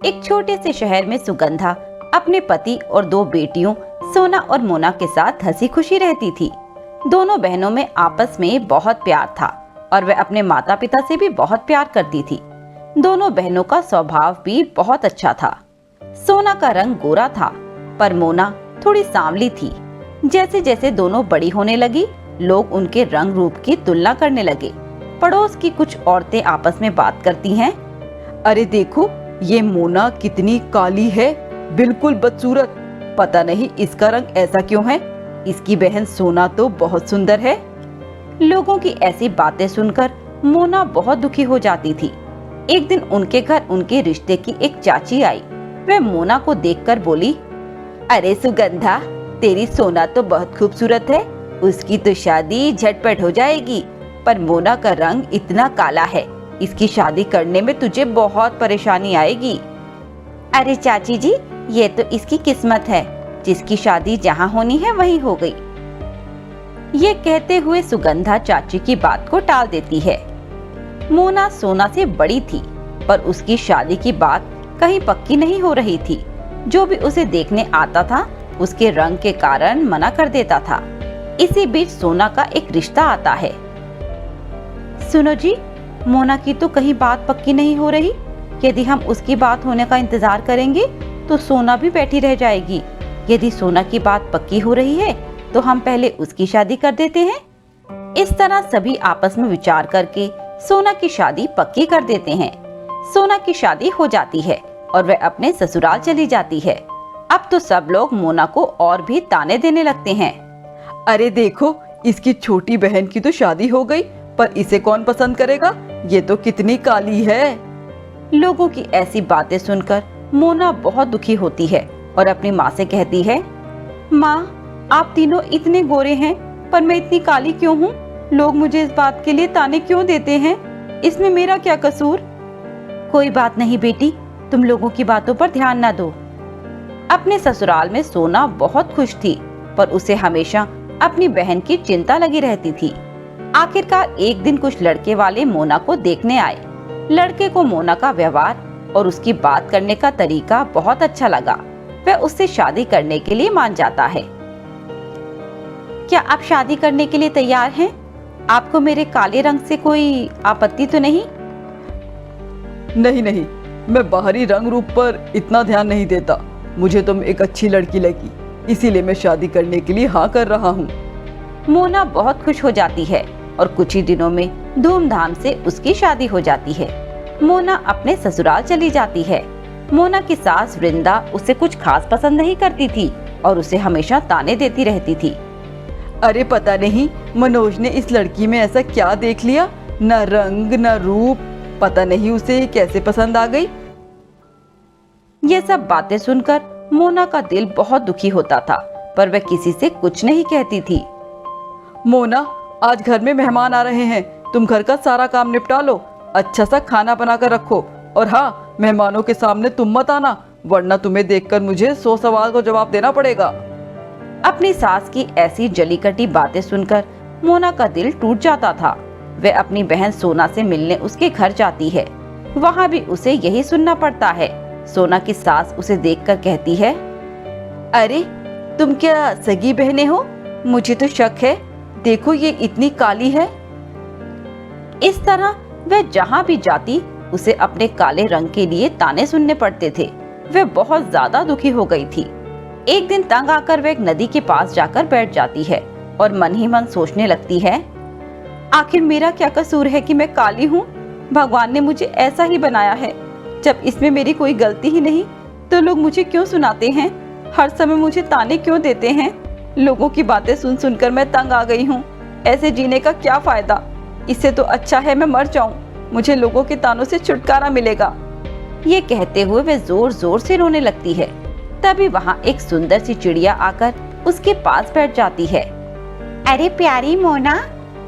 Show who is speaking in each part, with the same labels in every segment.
Speaker 1: एक छोटे से शहर में सुगंधा अपने पति और दो बेटियों सोना और मोना के साथ हंसी खुशी रहती थी। दोनों बहनों में आपस में बहुत प्यार था और वह अपने माता पिता से भी बहुत प्यार करती थी। दोनों बहनों का स्वभाव भी बहुत अच्छा था। सोना का रंग गोरा था पर मोना थोड़ी सांवली थी। जैसे जैसे दोनों बड़ी होने लगी, लोग उनके रंग रूप की तुलना करने लगे। पड़ोस की कुछ औरतें आपस में बात करती हैं।
Speaker 2: अरे देखो, ये मोना कितनी काली है, बिल्कुल बदसूरत। पता नहीं इसका रंग ऐसा क्यों है। इसकी बहन सोना तो बहुत सुंदर है।
Speaker 1: लोगों की ऐसी बातें सुनकर मोना बहुत दुखी हो जाती थी। एक दिन उनके घर उनके रिश्ते की एक चाची आई। वह मोना को देखकर बोली, अरे सुगंधा, तेरी सोना तो बहुत खूबसूरत है, उसकी तो शादी झटपट हो जाएगी। पर मोना का रंग इतना काला है, इसकी शादी करने में तुझे बहुत परेशानी आएगी। अरे चाची जी, ये तो इसकी किस्मत है, जिसकी शादी जहाँ होनी है वहीं हो गई। ये कहते हुए सुगंधा चाची की बात को टाल देती है। मोना सोना से बड़ी थी पर उसकी शादी की बात कहीं पक्की नहीं हो रही थी। जो भी उसे देखने आता था उसके रंग के कारण मना कर देता था। इसी बीच सोना का एक रिश्ता आता है। सुनो जी, मोना की तो कहीं बात पक्की नहीं हो रही। यदि हम उसकी बात होने का इंतजार करेंगे तो सोना भी बैठी रह जाएगी। यदि सोना की बात पक्की हो रही है तो हम पहले उसकी शादी कर देते हैं। इस तरह सभी आपस में विचार करके सोना की शादी पक्की कर देते हैं। सोना की शादी हो जाती है और वह अपने ससुराल चली जाती है। अब तो सब लोग मोना को और भी ताने देने लगते हैं।
Speaker 2: अरे देखो, इसकी छोटी बहन की तो शादी हो गई, पर इसे कौन पसंद करेगा, ये तो कितनी काली है।
Speaker 1: लोगों की ऐसी बातें सुनकर मोना बहुत दुखी होती है और अपनी माँ से कहती है, माँ, आप तीनों इतने गोरे हैं पर मैं इतनी काली क्यों हूँ? लोग मुझे इस बात के लिए ताने क्यों देते हैं? इसमें मेरा क्या कसूर? कोई बात नहीं बेटी, तुम लोगों की बातों पर ध्यान ना दो। अपने ससुराल में सोना बहुत खुश थी पर उसे हमेशा अपनी बहन की चिंता लगी रहती थी। आखिरकार एक दिन कुछ लड़के वाले मोना को देखने आए। लड़के को मोना का व्यवहार और उसकी बात करने का तरीका बहुत अच्छा लगा। वह उससे शादी करने के लिए मान जाता है। क्या आप शादी करने के लिए तैयार हैं? आपको मेरे काले रंग से कोई आपत्ति तो नहीं?
Speaker 2: नहीं नहीं, मैं बाहरी रंग रूप पर इतना ध्यान नहीं देता। मुझे तुम एक अच्छी लड़की लगी, इसीलिए मैं शादी करने के लिए हाँ कर रहा हूँ।
Speaker 1: मोना बहुत खुश हो जाती है और कुछ ही दिनों में धूमधाम से उसकी शादी हो जाती है। मोना अपने ससुराल चली जाती है। मोना की सास वृंदा उसे कुछ खास पसंद नहीं करती थी और उसे हमेशा ताने देती रहती थी।
Speaker 2: अरे पता नहीं मनोज ने इस लड़की में ऐसा क्या देख लिया, न रंग न रूप, पता नहीं उसे कैसे पसंद आ गई।
Speaker 1: ये सब बातें सुनकर मोना का दिल बहुत दुखी होता था पर वह किसी से कुछ नहीं कहती थी।
Speaker 2: मोना, आज घर में मेहमान आ रहे हैं, तुम घर का सारा काम निपटा लो, अच्छा सा खाना बना कर रखो। और हाँ, मेहमानों के सामने तुम मत आना, वरना तुम्हें देखकर मुझे 100 सवाल का जवाब देना पड़ेगा।
Speaker 1: अपनी सास की ऐसी जलीकटी बातें सुनकर मोना का दिल टूट जाता था। वह अपनी बहन सोना से मिलने उसके घर जाती है। वहाँ भी उसे यही सुनना पड़ता है। सोना की सास उसे देखकर कहती है, अरे तुम क्या सगी बहनें हो? मुझे तो शक है, देखो ये इतनी काली है। इस तरह वह जहाँ भी जाती उसे अपने काले रंग के लिए ताने सुनने पड़ते थे। वह बहुत ज्यादा दुखी हो गई थी। एक दिन तंग आकर वह एक नदी के पास जाकर बैठ जाती है और मन ही मन सोचने लगती है, आखिर मेरा क्या कसूर है कि मैं काली हूँ? भगवान ने मुझे ऐसा ही बनाया है। जब इसमें मेरी कोई गलती ही नहीं तो लोग मुझे क्यों सुनाते हैं? हर समय मुझे ताने क्यों देते हैं? लोगों की बातें सुन सुनकर मैं तंग आ गई हूँ। ऐसे जीने का क्या फायदा? इससे तो अच्छा है मैं मर जाऊं, मुझे लोगों के तानों से छुटकारा मिलेगा। ये कहते हुए वह जोर जोर से रोने लगती है। तभी वहाँ एक सुंदर सी चिड़िया आकर उसके पास बैठ जाती है। अरे प्यारी मोना,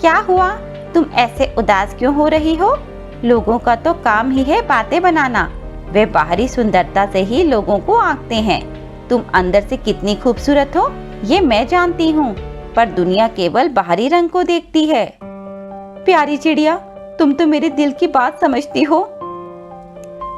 Speaker 1: क्या हुआ? तुम ऐसे उदास क्यों हो रही हो? लोगों का तो काम ही है बातें बनाना। वे बाहरी सुंदरता से ही लोगों को आंकते हैं। तुम अंदर से कितनी खूबसूरत हो ये मैं जानती हूँ, पर दुनिया केवल बाहरी रंग को देखती है। प्यारी चिड़िया, तुम तो मेरे दिल की बात समझती हो।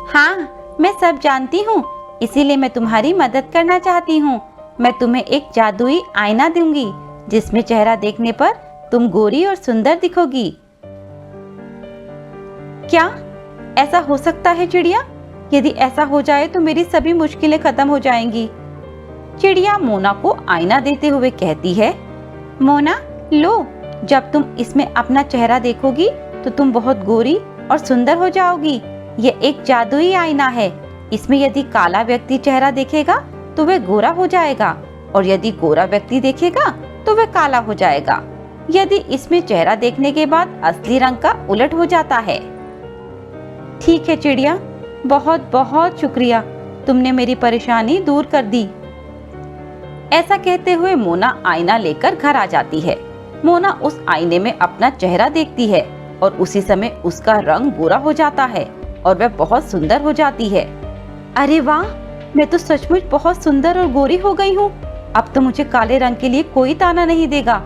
Speaker 1: हाँ, मैं सब जानती हूँ, इसीलिए मैं तुम्हारी मदद करना चाहती हूँ। मैं तुम्हें एक जादुई आईना दूंगी जिसमें चेहरा देखने पर तुम गोरी और सुंदर दिखोगी। क्या ऐसा हो सकता है चिड़िया? यदि ऐसा हो जाए तो मेरी सभी मुश्किलें खत्म हो जाएंगी। चिड़िया मोना को आईना देते हुए कहती है, मोना लो, जब तुम इसमें अपना चेहरा देखोगी तो तुम बहुत गोरी और सुंदर हो जाओगी। ये एक जादुई आईना है। इसमें यदि काला व्यक्ति चेहरा देखेगा तो वह गोरा हो जाएगा और यदि गोरा व्यक्ति देखेगा तो वह काला हो जाएगा। यदि इसमें चेहरा देखने के बाद असली रंग का उलट हो जाता है। ठीक है चिड़िया, बहुत बहुत शुक्रिया, तुमने मेरी परेशानी दूर कर दी। ऐसा कहते हुए मोना आईना लेकर घर आ जाती है। मोना उस आईने में अपना चेहरा देखती है और उसी समय उसका रंग गोरा हो जाता है और वह बहुत सुंदर हो जाती है। अरे वाह, मैं तो सचमुच बहुत सुंदर और गोरी हो गई हूँ। अब तो मुझे काले रंग के लिए कोई ताना नहीं देगा।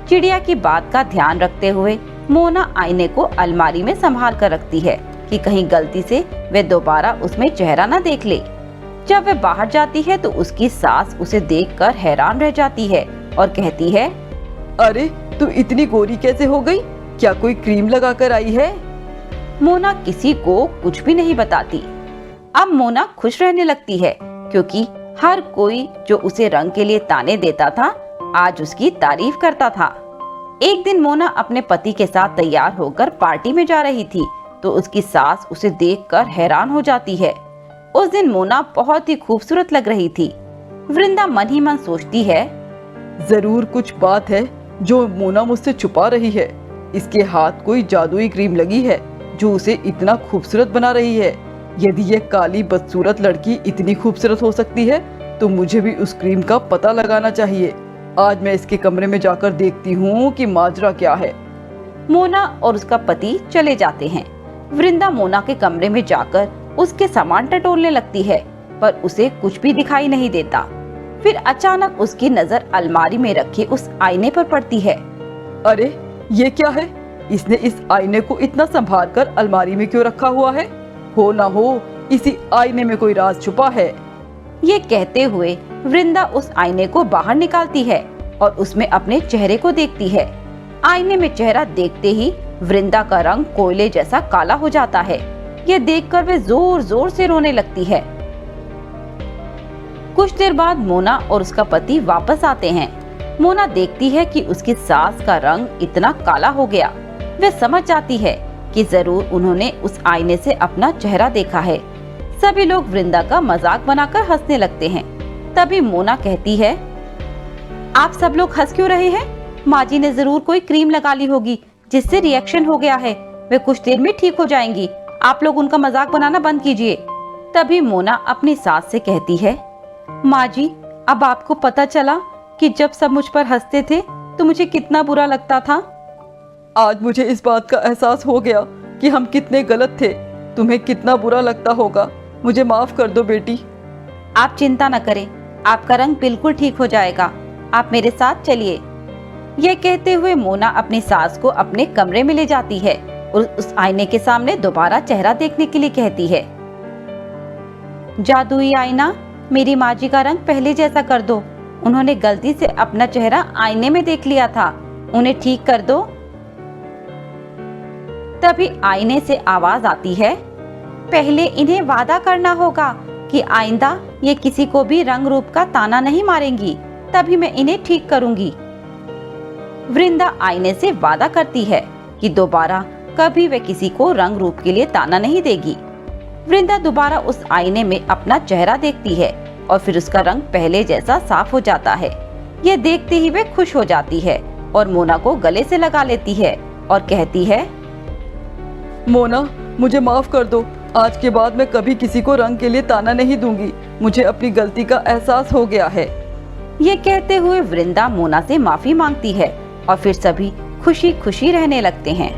Speaker 1: चिड़िया की बात का ध्यान रखते हुए मोना आईने को अलमारी में संभाल कर रखती है कि कहीं गलती से वह दोबारा उसमें चेहरा न देख ले। जब वह बाहर जाती है तो उसकी सास उसे देखकर हैरान रह जाती है और कहती है,
Speaker 2: अरे तू इतनी गोरी कैसे हो गई? क्या कोई क्रीम लगाकर आई है?
Speaker 1: मोना किसी को कुछ भी नहीं बताती। अब मोना खुश रहने लगती है क्योंकि हर कोई जो उसे रंग के लिए ताने देता था आज उसकी तारीफ करता था। एक दिन मोना अपने पति के साथ तैयार होकर पार्टी में जा रही थी तो उसकी सास उसे देखकर हैरान हो जाती है। उस दिन मोना बहुत ही खूबसूरत लग रही थी। वृंदा मन ही मन सोचती है,
Speaker 2: जरूर कुछ बात है जो मोना मुझसे छुपा रही है। इसके हाथ कोई जादुई क्रीम लगी है जो उसे इतना खूबसूरत बना रही है। यदि यह काली बदसूरत लड़की इतनी खूबसूरत हो सकती है तो मुझे भी उस क्रीम का पता लगाना चाहिए। आज मैं इसके कमरे में जाकर देखती हूँ कि माजरा क्या है।
Speaker 1: मोना और उसका पति चले जाते हैं। वृंदा मोना के कमरे में जाकर उसके सामान टटोलने लगती है पर उसे कुछ भी दिखाई नहीं देता। फिर अचानक उसकी नजर अलमारी में रखे उस आईने पर पड़ती है।
Speaker 2: अरे ये क्या है? इसने इस आईने को इतना संभाल कर अलमारी में क्यों रखा हुआ है? हो ना हो इसी आईने में कोई राज छुपा है।
Speaker 1: ये कहते हुए वृंदा उस आईने को बाहर निकालती है और उसमें अपने चेहरे को देखती है। आईने में चेहरा देखते ही वृंदा का रंग कोयले जैसा काला हो जाता है। यह देखकर वह जोर जोर से रोने लगती है। कुछ देर बाद मोना और उसका पति वापस आते हैं। मोना देखती है कि उसकी सास का रंग इतना काला हो गया। वह समझ जाती है कि जरूर उन्होंने उस आईने से अपना चेहरा देखा है। सभी लोग वृंदा का मजाक बनाकर हंसने लगते हैं। तभी मोना कहती है, आप सब लोग हंस क्यों रहे हैं? माँ जी ने जरूर कोई क्रीम लगा ली होगी जिससे रिएक्शन हो गया है। वे कुछ देर में ठीक हो जाएंगी। आप लोग उनका मजाक बनाना बंद कीजिए। तभी मोना अपनी सास से कहती है, माँ जी, अब आपको पता चला कि जब सब मुझ पर हंसते थे तो मुझे कितना बुरा लगता था।
Speaker 2: आज मुझे इस बात का एहसास हो गया कि हम कितने गलत थे। तुम्हें कितना बुरा लगता होगा। मुझे माफ कर दो बेटी।
Speaker 1: आप चिंता न करें, आपका रंग बिल्कुल ठीक हो जाएगा। आप मेरे साथ चलिए। यह कहते हुए मोना अपनी सास को अपने कमरे में ले जाती है और उस आईने के सामने दोबारा चेहरा देखने के लिए कहती है, जादुई आईना, मेरी माँ जी का रंग पहले जैसा कर दो। उन्होंने गलती से अपना चेहरा आईने में देख लिया था, उन्हें ठीक कर दो। तभी आईने से आवाज आती है, पहले इन्हें वादा करना होगा कि आइंदा ये किसी को भी रंग रूप का ताना नहीं मारेंगी, तभी मैं इन्हें ठीक करूंगी। वृंदा आईने से वादा करती है कि दोबारा कभी वे किसी को रंग रूप के लिए ताना नहीं देगी। वृंदा दोबारा उस आईने में अपना चेहरा देखती है और फिर उसका रंग पहले जैसा साफ हो जाता है। यह देखते ही वे खुश हो जाती है और मोना को गले से लगा लेती है और कहती है,
Speaker 2: मोना, मुझे माफ कर दो। आज के बाद मैं कभी किसी को रंग के लिए ताना नहीं दूंगी। मुझे अपनी गलती का एहसास हो गया है।
Speaker 1: ये कहते हुए वृंदा मोना से माफी मांगती है और फिर सभी खुशी खुशी रहने लगते हैं।